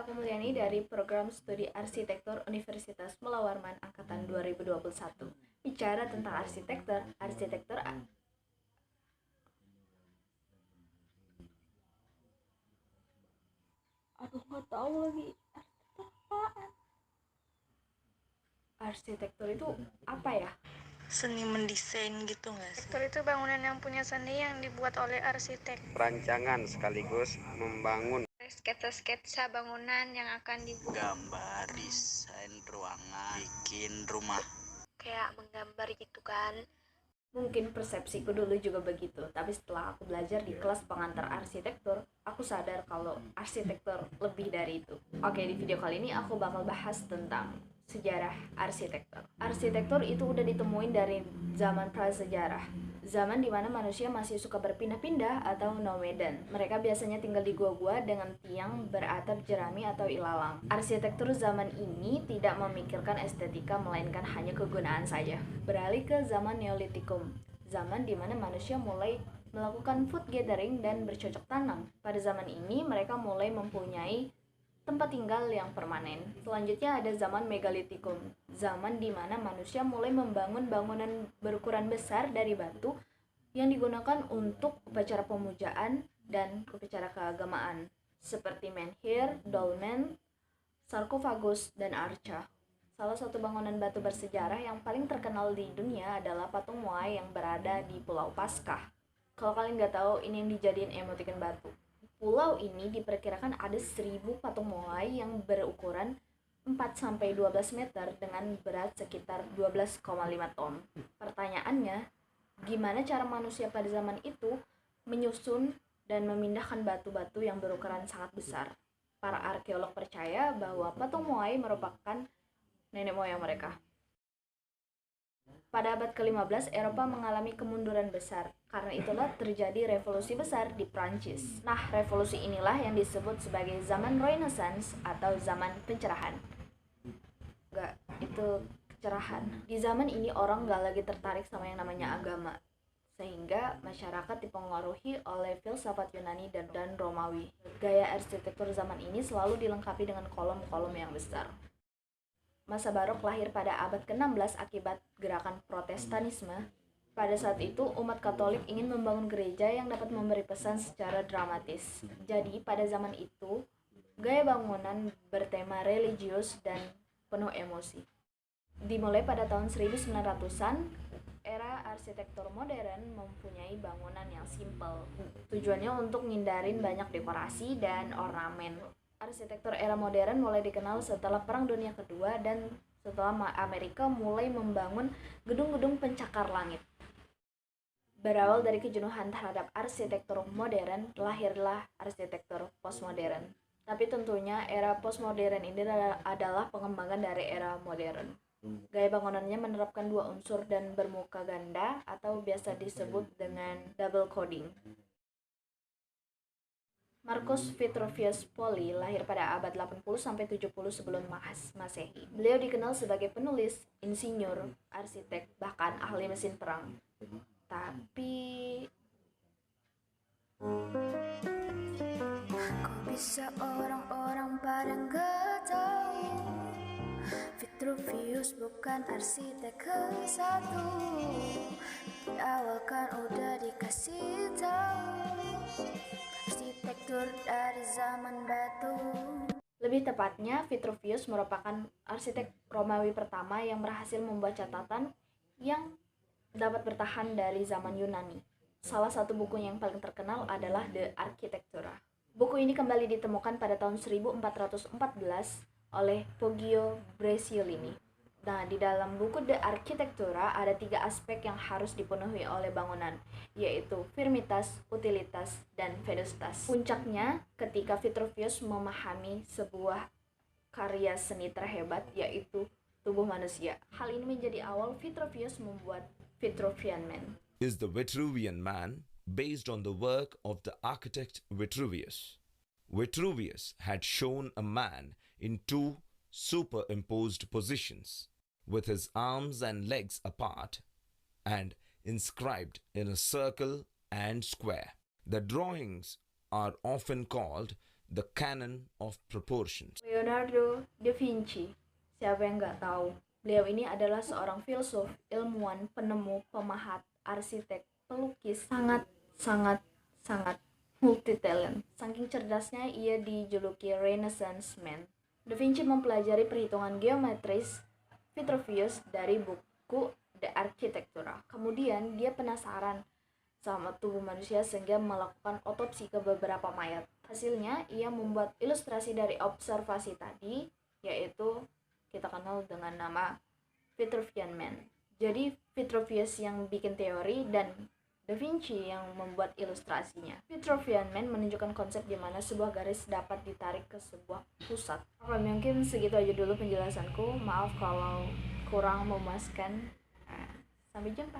aku Mulyani dari Program Studi Arsitektur Universitas Mula Warman Angkatan 2021. Bicara tentang arsitektur, aduh nggak tahu lagi apaan. Arsitektur itu apa ya? Seni mendesain gitu nggak sih? Arsitektur itu bangunan yang punya seni yang dibuat oleh arsitek. Rancangan sekaligus membangun. Sketsa-sketsa bangunan yang akan dibuat. Gambar, desain ruangan, bikin rumah. Kayak menggambar gitu kan. Mungkin persepsiku dulu juga begitu, tapi setelah aku belajar di kelas pengantar arsitektur, aku sadar kalau arsitektur lebih dari itu. Oke, di video kali ini aku bakal bahas tentang sejarah arsitektur. Arsitektur itu udah ditemuin dari zaman prasejarah, zaman dimana manusia masih suka berpindah-pindah atau nomaden. Mereka biasanya tinggal di gua-gua dengan tiang beratap jerami atau ilalang. Arsitektur zaman ini tidak memikirkan estetika melainkan hanya kegunaan saja. Beralih ke zaman Neolitikum, zaman dimana manusia mulai melakukan food gathering dan bercocok tanam. Pada zaman ini mereka mulai mempunyai tempat tinggal yang permanen. Selanjutnya ada zaman Megalitikum, zaman di mana manusia mulai membangun bangunan berukuran besar dari batu yang digunakan untuk upacara pemujaan dan upacara keagamaan, seperti menhir, dolmen, sarkofagus, dan arca. Salah satu bangunan batu bersejarah yang paling terkenal di dunia adalah patung Moai yang berada di Pulau Paskah. Kalau kalian nggak tahu, ini yang dijadiin emoticon batu. Pulau ini diperkirakan ada 1000 patung Moai yang berukuran 4-12 meter dengan berat sekitar 12,5 ton. Pertanyaannya, gimana cara manusia pada zaman itu menyusun dan memindahkan batu-batu yang berukuran sangat besar? Para arkeolog percaya bahwa patung Moai merupakan nenek moyang mereka. Pada abad ke-15, Eropa mengalami kemunduran besar. Karena itulah terjadi revolusi besar di Prancis. Nah, revolusi inilah yang disebut sebagai zaman Renaissance atau zaman pencerahan. Enggak, itu kecerahan. Di zaman ini orang gak lagi tertarik sama yang namanya agama. Sehingga masyarakat dipengaruhi oleh filsafat Yunani dan Romawi. Gaya arsitektur zaman ini selalu dilengkapi dengan kolom-kolom yang besar. Masa barok lahir pada abad ke-16 akibat gerakan Protestanisme. Pada saat itu, umat Katolik ingin membangun gereja yang dapat memberi pesan secara dramatis. Jadi, pada zaman itu, gaya bangunan bertema religius dan penuh emosi. Dimulai pada tahun 1900-an, era arsitektur modern mempunyai bangunan yang simpel. Tujuannya untuk ngindarin banyak dekorasi dan ornamen. Arsitektur era modern mulai dikenal setelah Perang Dunia Kedua dan setelah Amerika mulai membangun gedung-gedung pencakar langit. Berawal dari kejenuhan terhadap arsitektur modern, lahirlah arsitektur postmodern. Tapi tentunya era postmodern ini adalah pengembangan dari era modern. Gaya bangunannya menerapkan dua unsur dan bermuka ganda atau biasa disebut dengan double coding. Marcus Vitruvius Poli lahir pada abad 80-70 sebelum Masehi. Beliau dikenal sebagai penulis, insinyur, arsitek, bahkan ahli mesin perang. Tapi Kok bisa orang-orang pada nggak tahu Vitruvius bukan arsitek ke satu. Di awal kan udah dikasih tahu arsitektur dari zaman batu. lebih tepatnya, Vitruvius merupakan arsitek Romawi pertama yang berhasil membuat catatan yang dapat bertahan dari zaman Yunani. Salah satu buku yang paling terkenal adalah De Architectura. Buku ini kembali ditemukan pada tahun 1414 oleh Poggio Bracciolini. Nah, di dalam buku De Architectura ada 3 aspek yang harus dipenuhi oleh bangunan, yaitu firmitas, utilitas, dan vetustas. Puncaknya ketika Vitruvius memahami sebuah karya seni terhebat, yaitu tubuh manusia. Hal ini menjadi awal Vitruvius membuat Vitruvian Man. Is the Vitruvian Man based on the work of the architect Vitruvius. Vitruvius had shown a man in two superimposed positions, with his arms and legs apart and inscribed in a circle and square. The drawings are often called the canon of proportions. Leonardo da Vinci, siapa yang nggak tahu? Beliau ini adalah seorang filsuf, ilmuwan, penemu, pemahat, arsitek, pelukis, sangat multi talent. Saking cerdasnya ia dijuluki Renaissance Man. Da Vinci mempelajari perhitungan geometris Vitruvius dari buku De Architectura. Kemudian dia penasaran sama tubuh manusia sehingga melakukan otopsi ke beberapa mayat. Hasilnya ia membuat ilustrasi dari observasi tadi, yaitu kita kenal dengan nama Vitruvian Man. Jadi Vitruvius yang bikin teori dan Da Vinci yang membuat ilustrasinya. Vitruvian Man menunjukkan konsep di mana sebuah garis dapat ditarik ke sebuah pusat. Oke, mungkin segitu aja dulu penjelasanku. Maaf kalau kurang memuaskan. Sampai jumpa.